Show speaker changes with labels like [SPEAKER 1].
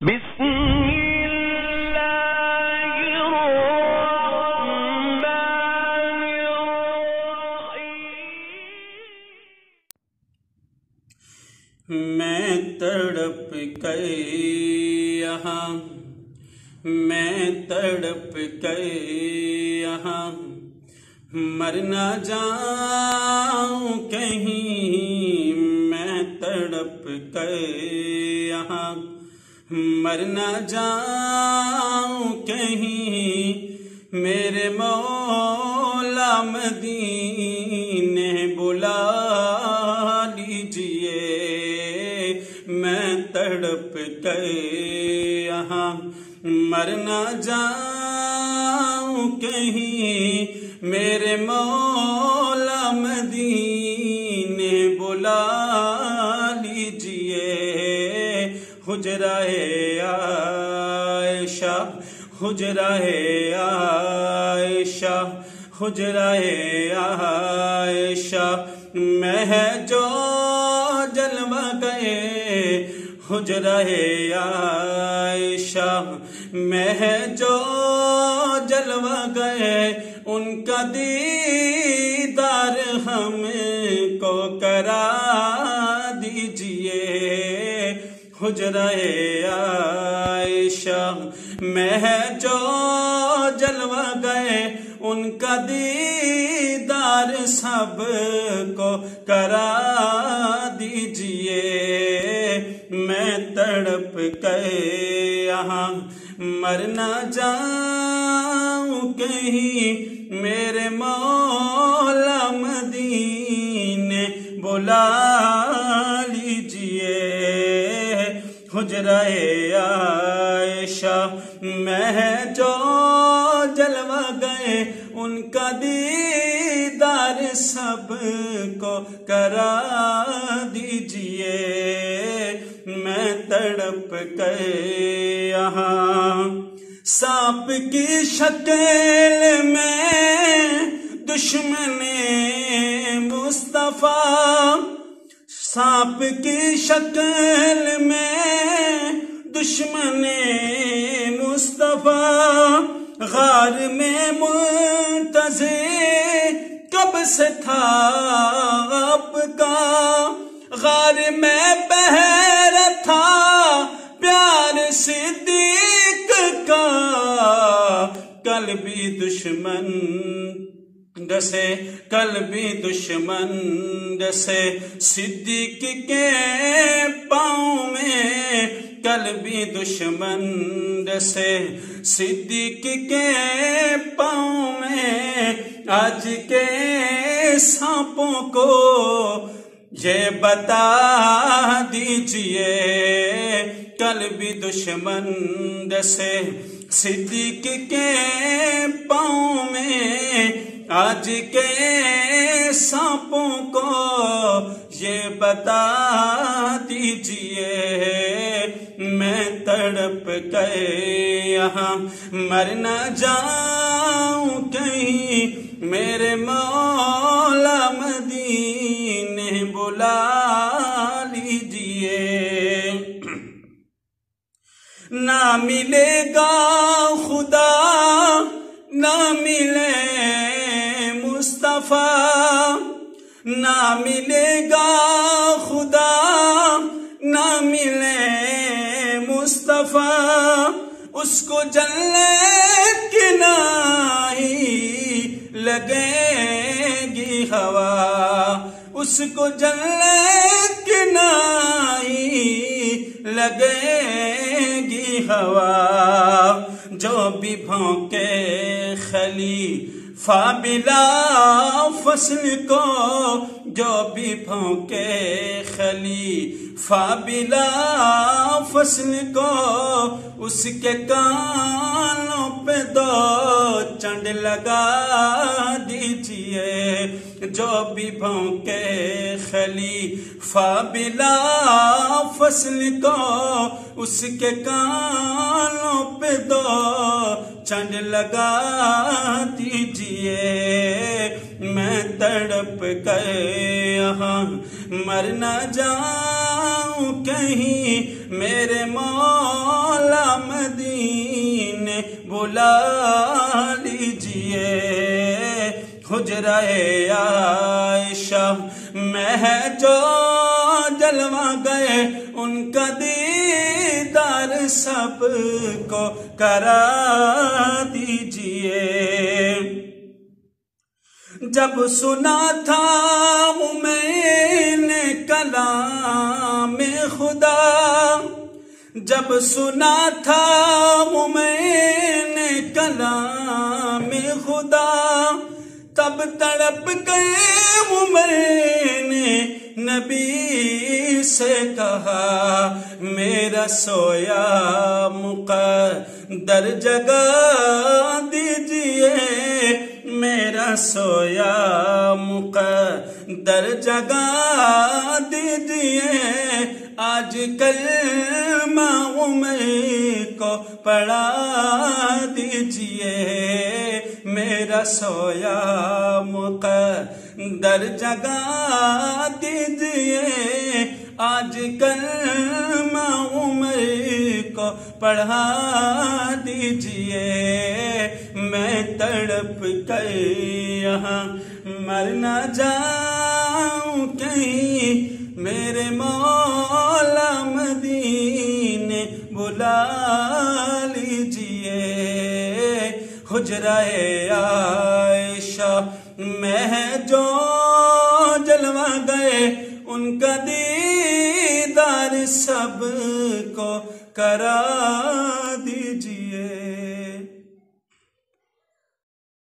[SPEAKER 1] بسم اللہ الرحمن الرحیم۔
[SPEAKER 2] میں تڑپ کر یہاں مر نہ جاؤں کہیں، میں تڑپ کر یہاں مر نہ جاؤں کہیں، میرے مولا مدینے بلا لیجئے۔ میں تڑپ کر یہاں مر نہ جاؤں کہیں، میرے مولا مدینے بلا لیجئے۔ حجرہ عائشہ، حجرہ عائشہ، حجرہ عائشہ میں ہے جو جلوہ گئے، حجرہ عائشہ میں ہے جو جلوہ گئے، ان کا دیدار ہم کو کرا دیجئے۔ حجرہ عائشہ میں ہے جو جلوہ گئے، ان کا دیدار سب کو کرا دیجئے۔ میں تڑپ کر یہاں مر نہ جاؤں کہیں، میرے مولا مدینے بلا لیجئے۔ حجرہ عائشہ میں ہے جو جلوہ گئے، ان کا دیدار سب کو کرا دیجئے۔ میں تڑپ کر یہاں سانپ کی شکل میں دشمن مصطفیٰ، سانپ کی شکل میں دشمن مصطفیٰ، غار میں منتظر کب سے تھا آپ کا، غار میں بہر تھا پیار صدیق کا، کل بھی دشمن ڈسے، کل بھی دشمن ڈسے صدیق کے پاؤں میں، کل بھی دشمن ڈسے صدیق کے پاؤں میں، آج کے سانپوں کو یہ بتا دیجئے، کل بھی دشمن ڈسے صدیق کے پاؤں میں، آج کے سانپوں کو یہ بتا دیجئے۔ میں تڑپ کر یہاں مر نہ جاؤں کہیں، میرے مولا مدینے بلا لیجئے۔ نہ ملے گا خدا، نہ ملے مصطفیٰ، نہ ملے گا خدا، نہ ملے مصطفیٰ، اس کو جنت کی نہیں لگے گی ہوا، اس کو جنت کی نہیں لگے گی ہوا، جو بھی بھونکے خلیفہ بلا فصل کو، جو بھی بھونکے خلیفہ بلا فصل کو، اس کے کانوں پہ دو چنڈ لگا دیجئے۔ جو بھی بھونکے خلیفہ بلا فصل کو، اس کے کانوں پہ دو چنڈ لگا دیجئے۔ میں تڑپ کر یہاں مر نہ جاؤں کہیں، میرے مولا بلا لیجئے حجرہ عائشہ میں جو جلوہ گئے ان کا دیدار سب کو کرا دیجئے جب سنا تھا میں نے کلام خدا جب سنا تھا میں نے کلام خدا تب تڑپ گئے میں نے نبی سے کہا میرا سویا مقدر جگا دیجئے میرا سویا مقدر جگا دیجئے آج کلمہ عمر کو پڑھا دیجئے میرا سویا مقدر جگا دیجئے آج کلمہ عمر کو پڑھا دیجئے میں تڑپ کر یہاں مر نہ جاؤں کہیں میرے مولا مدینے بلا لیجئے حجرہ عائشہ میں جو جلوہ گئے ان کا دیدار سب کو کرا